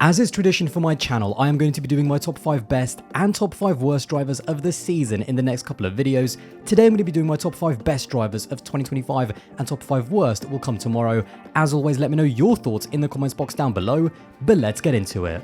As is tradition for my channel, I am going to be doing my top 5 best and top 5 worst drivers of the season in the next couple of videos. Today I'm going to be doing my top 5 best drivers of 2025 and top 5 worst will come tomorrow. As always, let me know your thoughts in the comments box down below, but let's get into it.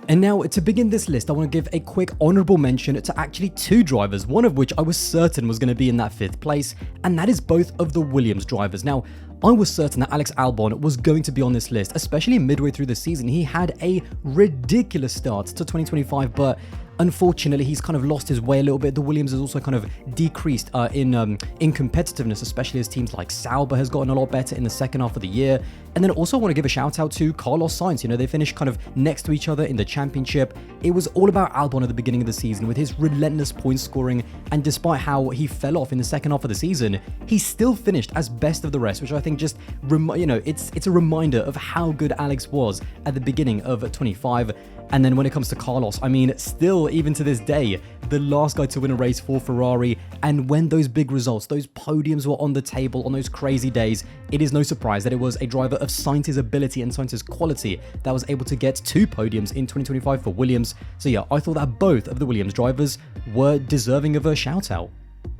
And now, to begin this list, I want to give a quick honourable mention to actually two drivers, one of which I was certain was going to be in that 5th place, and that is both of the Williams drivers. Now, I was certain that Alex Albon was going to be on this list, especially midway through the season. He had a ridiculous start to 2025, but unfortunately, he's kind of lost his way a little bit. The Williams has also kind of decreased in competitiveness, especially as teams like Sauber has gotten a lot better in the second half of the year. And then also I want to give a shout out to Carlos Sainz. You know, they finished kind of next to each other in the championship. It was all about Albon at the beginning of the season with his relentless point scoring. And despite how he fell off in the second half of the season, he still finished as best of the rest, which I think just, it's a reminder of how good Alex was at the beginning of 25. And then when it comes to Carlos, I mean, still, even to this day, the last guy to win a race for Ferrari. And when those big results, those podiums were on the table on those crazy days, it is no surprise that it was a driver of Sainz's ability and Sainz's quality that was able to get 2 podiums in 2025 for Williams. So yeah, I thought that both of the Williams drivers were deserving of a shout out.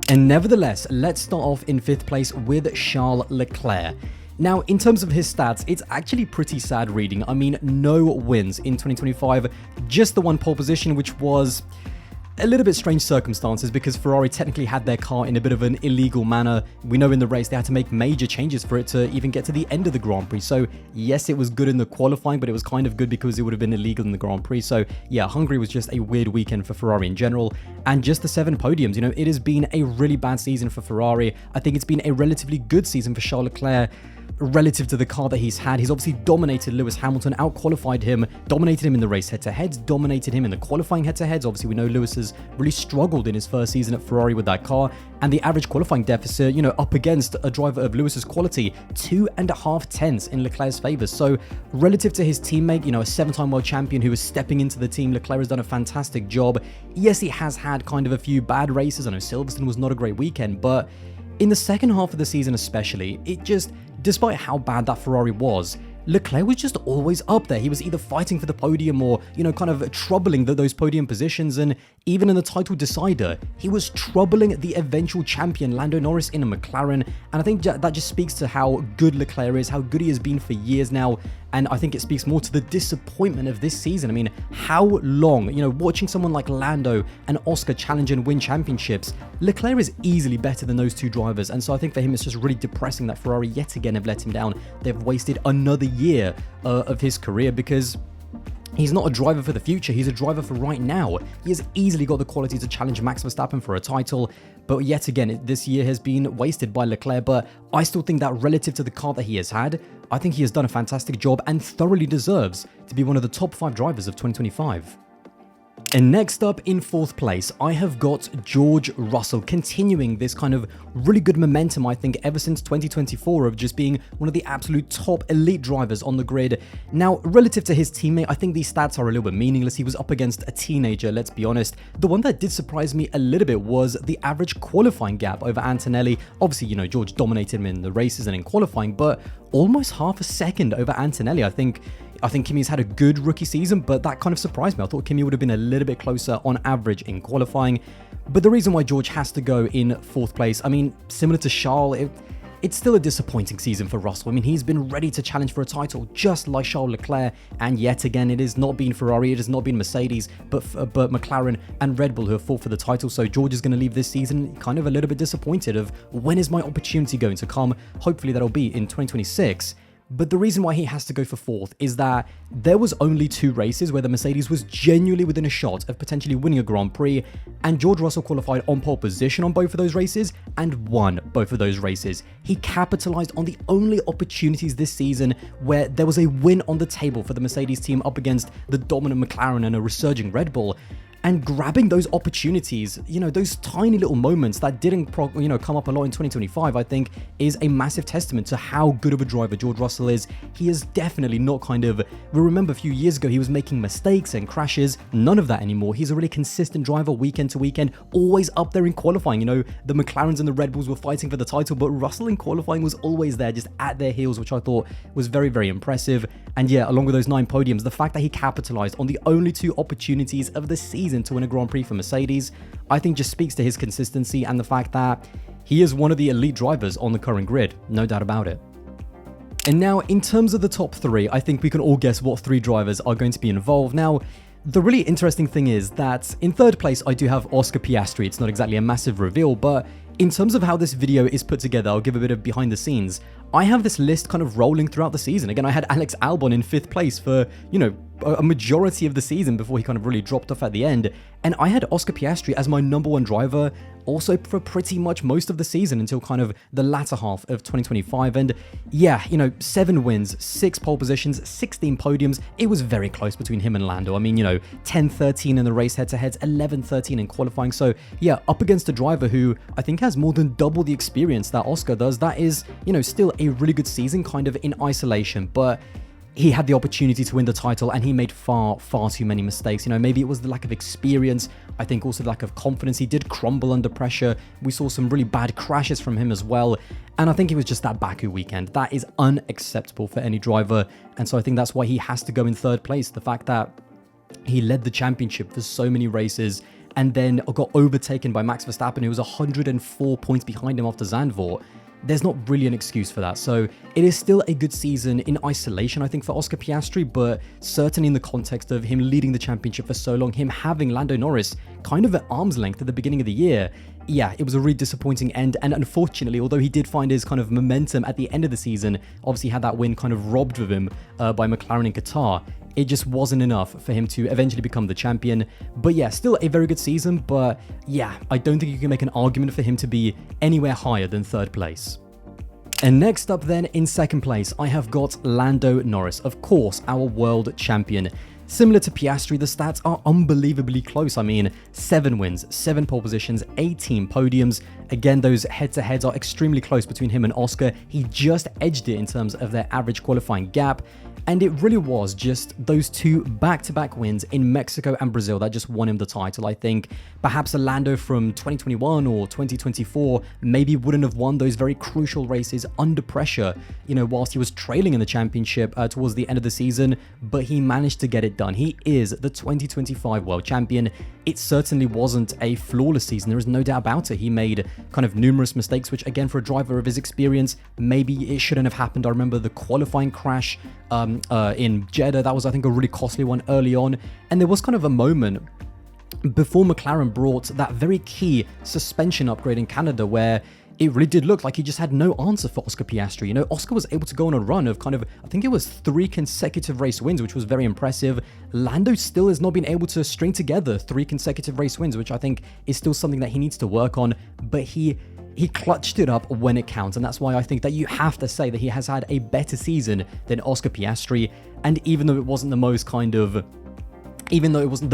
And nevertheless, let's start off in 5th place with Charles Leclerc. Now, in terms of his stats, it's actually pretty sad reading. I mean, no wins in 2025, just the one pole position, which was a little bit strange circumstances because Ferrari technically had their car in a bit of an illegal manner. We know in the race they had to make major changes for it to even get to the end of the Grand Prix. So yes, it was good in the qualifying, but it was kind of good because it would have been illegal in the Grand Prix. So yeah, Hungary was just a weird weekend for Ferrari in general. And just the 7 podiums, you know, it has been a really bad season for Ferrari. I think it's been a relatively good season for Charles Leclerc relative to the car that he's had. He's obviously dominated Lewis Hamilton, out-qualified him, dominated him in the race head-to-heads, dominated him in the qualifying head-to-heads. Obviously, we know Lewis has really struggled in his first season at Ferrari with that car, and the average qualifying deficit, you know, up against a driver of Lewis's quality, 2.5 tenths in Leclerc's favour. So, relative to his teammate, you know, a 7-time world champion who is stepping into the team, Leclerc has done a fantastic job. Yes, he has had kind of a few bad races. I know Silverstone was not a great weekend, but in the second half of the season especially, it just, despite how bad that Ferrari was, Leclerc was just always up there. He was either fighting for the podium or, you know, kind of troubling those podium positions. And even in the title decider, he was troubling the eventual champion, Lando Norris, in a McLaren. And I think that just speaks to how good Leclerc is, how good he has been for years now. And I think it speaks more to the disappointment of this season. I mean, how long, you know, watching someone like Lando and Oscar challenge and win championships, Leclerc is easily better than those two drivers. And so I think for him, it's just really depressing that Ferrari yet again have let him down. They've wasted another year of his career because he's not a driver for the future, he's a driver for right now. He has easily got the quality to challenge Max Verstappen for a title, but yet again, this year has been wasted by Leclerc. But I still think that relative to the car that he has had, I think he has done a fantastic job and thoroughly deserves to be one of the top 5 drivers of 2025. And next up in 4th place, I have got George Russell, continuing this kind of really good momentum, I think, ever since 2024 of just being one of the absolute top elite drivers on the grid. Now, relative to his teammate, I think these stats are a little bit meaningless. He was up against a teenager, let's be honest. The one that did surprise me a little bit was the average qualifying gap over Antonelli. Obviously, you know, George dominated him in the races and in qualifying, but almost half a second over Antonelli. I think Kimi's had a good rookie season, but that kind of surprised me. I thought Kimi would have been a little bit closer on average in qualifying. But the reason why George has to go in 4th place, I mean, similar to Charles, it's still a disappointing season for Russell. I mean, he's been ready to challenge for a title just like Charles Leclerc, and yet again, it has not been Ferrari, it has not been Mercedes, but McLaren and Red Bull who have fought for the title. So George is going to leave this season kind of a little bit disappointed of when is my opportunity going to come? Hopefully that'll be in 2026. But the reason why he has to go for 4th is that there was only 2 races where the Mercedes was genuinely within a shot of potentially winning a Grand Prix, and George Russell qualified on pole position on both of those races and won both of those races. He capitalized on the only opportunities this season where there was a win on the table for the Mercedes team up against the dominant McLaren and a resurging Red Bull. and grabbing those opportunities, those tiny little moments that didn't come up a lot in 2025, I think is a massive testament to how good of a driver George Russell is. He is definitely not we remember a few years ago he was making mistakes and crashes. None of that anymore. He's a really consistent driver weekend to weekend, always up there in qualifying. The McLarens and the Red Bulls were fighting for the title, but Russell in qualifying was always there, just at their heels, which I thought was very, very impressive. And yeah, along with those 9 podiums, the fact that he capitalized on the only 2 opportunities of the season to win a Grand Prix for Mercedes, I think just speaks to his consistency and the fact that he is one of the elite drivers on the current grid, no doubt about it. And now, in terms of the top 3, I think we can all guess what 3 drivers are going to be involved. Now, the really interesting thing is that in 3rd place, I do have Oscar Piastri. It's not exactly a massive reveal, but in terms of how this video is put together, I'll give a bit of behind the scenes. I have this list kind of rolling throughout the season. Again, I had Alex Albon in 5th place for, a majority of the season before he kind of really dropped off at the end. And I had Oscar Piastri as my number 1 driver also for pretty much most of the season until kind of the latter half of 2025. And yeah, 7 wins, 6 pole positions, 16 podiums. It was very close between him and Lando. I mean, 10-13 in the race head-to-heads, 11-13 in qualifying. So yeah, up against a driver who I think has more than double the experience that Oscar does. That is, still a really good season kind of in isolation, but he had the opportunity to win the title and he made far, far too many mistakes. Maybe it was the lack of experience. I think also the lack of confidence. He did crumble under pressure. We saw some really bad crashes from him as well. And I think it was just that Baku weekend. That is unacceptable for any driver. And so I think that's why he has to go in 3rd place. The fact that he led the championship for so many races and then got overtaken by Max Verstappen, who was 104 points behind him after Zandvoort. There's not really an excuse for that. So it is still a good season in isolation, I think, for Oscar Piastri, but certainly in the context of him leading the championship for so long, him having Lando Norris kind of at arm's length at the beginning of the year. Yeah, it was a really disappointing end, and unfortunately, although he did find his kind of momentum at the end of the season, obviously had that win kind of robbed of him by McLaren in Qatar, it just wasn't enough for him to eventually become the champion. But yeah, still a very good season, but yeah, I don't think you can make an argument for him to be anywhere higher than 3rd place. And next up then, in 2nd place, I have got Lando Norris, of course, our world champion. Similar to Piastri, the stats are unbelievably close. I mean, 7 wins, 7 pole positions, 18 podiums. Again, those head-to-heads are extremely close between him and Oscar. He just edged it in terms of their average qualifying gap. And it really was just those 2 back-to-back wins in Mexico and Brazil that just won him the title. I think perhaps a Lando from 2021 or 2024 maybe wouldn't have won those very crucial races under pressure, whilst he was trailing in the championship towards the end of the season, but he managed to get it done. He is the 2025 world champion. It certainly wasn't a flawless season. There is no doubt about it. He made kind of numerous mistakes, which again, for a driver of his experience, maybe it shouldn't have happened. I remember the qualifying crash in Jeddah. That was, I think, a really costly one early on. And there was kind of a moment before McLaren brought that very key suspension upgrade in Canada where it really did look like he just had no answer for Oscar Piastri. Oscar was able to go on a run of I think it was 3 consecutive race wins, which was very impressive. Lando still has not been able to string together 3 consecutive race wins, which I think is still something that he needs to work on, but he clutched it up when it counts, and that's why I think that you have to say that he has had a better season than Oscar Piastri. And even though it wasn't the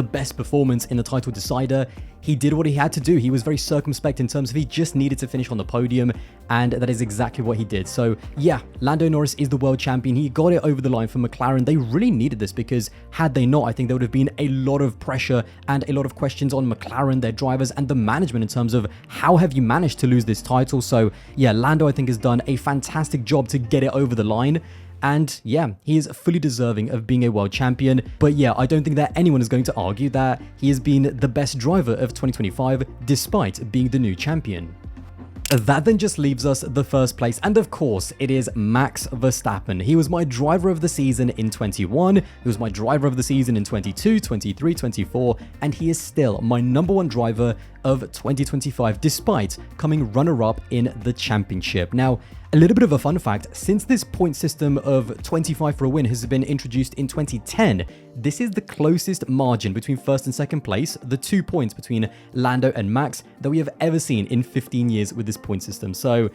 best performance in the title decider, he did what he had to do. He was very circumspect in terms of he just needed to finish on the podium, and that is exactly what he did. So yeah, Lando Norris is the world champion. He got it over the line for McLaren. They really needed this, because had they not, I think there would have been a lot of pressure and a lot of questions on McLaren, their drivers, and the management in terms of how have you managed to lose this title. So yeah, Lando, I think, has done a fantastic job to get it over the line. And yeah, he is fully deserving of being a world champion. But yeah, I don't think that anyone is going to argue that he has been the best driver of 2025 despite being the new champion. That then just leaves us the 1st place, and of course it is Max Verstappen. He was my driver of the season in 21, he was my driver of the season in 22, 23, 24, and he is still my number 1 driver of 2025 despite coming runner-up in the championship. Now, a little bit of a fun fact, since this point system of 25 for a win has been introduced in 2010, this is the closest margin between 1st and 2nd place, the 2 points between Lando and Max, that we have ever seen in 15 years with this point system. So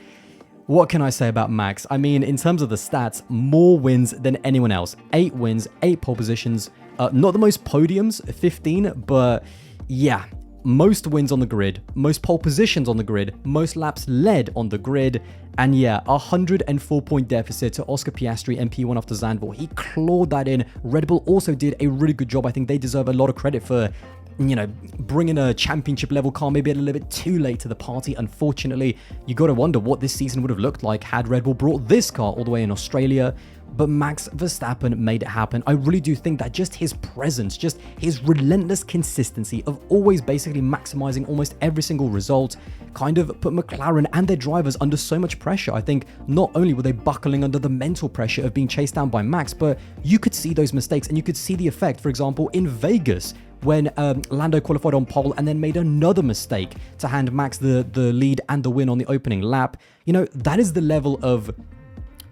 what can I say about Max? I mean, in terms of the stats, more wins than anyone else. 8 wins, 8 pole positions, not the most podiums, 15, but yeah, most wins on the grid, most pole positions on the grid, most laps led on the grid, and yeah, 104-point deficit to Oscar Piastri and P1 after Zandvoort. He clawed that in. Red Bull also did a really good job. I think they deserve a lot of credit for, you know, bringing a championship level car maybe a little bit too late to the party. Unfortunately, you got to wonder what this season would have looked like had Red Bull brought this car all the way in Australia. But Max Verstappen made it happen. I really do think that just his presence, just his relentless consistency of always basically maximizing almost every single result kind of put McLaren and their drivers under so much pressure. I think not only were they buckling under the mental pressure of being chased down by Max, but you could see those mistakes and you could see the effect, for example, in Vegas, when Lando qualified on pole and then made another mistake to hand Max the lead and the win on the opening lap. You know, that is the level of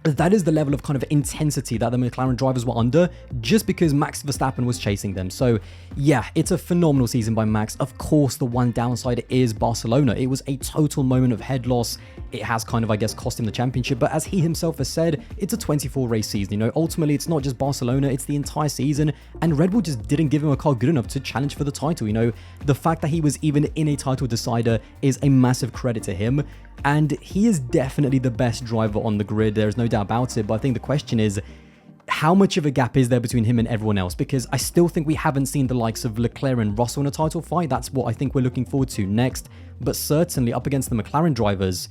kind of intensity that the McLaren drivers were under just because Max Verstappen was chasing them. So yeah, it's a phenomenal season by Max. Of course, the one downside is Barcelona. It was a total moment of head loss. It has kind of, I guess, cost him the championship, but as he himself has said, it's a 24 race season. You know, ultimately it's not just Barcelona, it's the entire season, and Red Bull just didn't give him a car good enough to challenge for the title. You know, the fact that he was even in a title decider is a massive credit to him. And he is definitely the best driver on the grid, there's no doubt about it, but I think the question is, how much of a gap is there between him and everyone else? Because I still think we haven't seen the likes of Leclerc and Russell in a title fight. That's what I think we're looking forward to next. But certainly up against the McLaren drivers,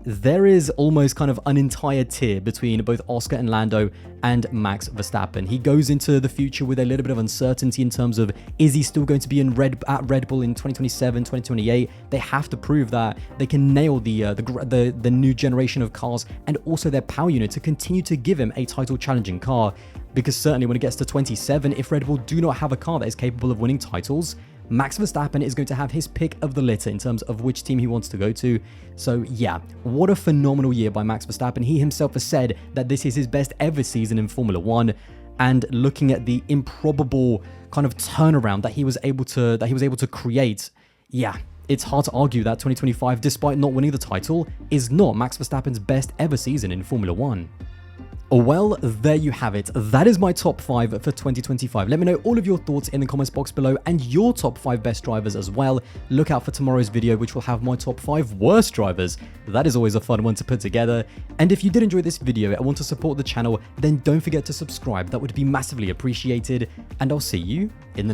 there is almost kind of an entire tier between both Oscar and Lando and Max Verstappen. He goes into the future with a little bit of uncertainty in terms of, is he still going to be at Red Bull in 2027, 2028? They have to prove that they can nail the new generation of cars and also their power unit to continue to give him a title challenging car. Because certainly when it gets to 27, if Red Bull do not have a car that is capable of winning titles, Max Verstappen is going to have his pick of the litter in terms of which team he wants to go to. So yeah, what a phenomenal year by Max Verstappen. He himself has said that this is his best ever season in Formula 1. And looking at the improbable kind of turnaround that he was able to create, yeah, it's hard to argue that 2025, despite not winning the title, is not Max Verstappen's best ever season in Formula 1. Well, there you have it. That is my top 5 for 2025. Let me know all of your thoughts in the comments box below and your top 5 best drivers as well. Look out for tomorrow's video, which will have my top 5 worst drivers. That is always a fun one to put together. And if you did enjoy this video and want to support the channel, then don't forget to subscribe. That would be massively appreciated. And I'll see you in the next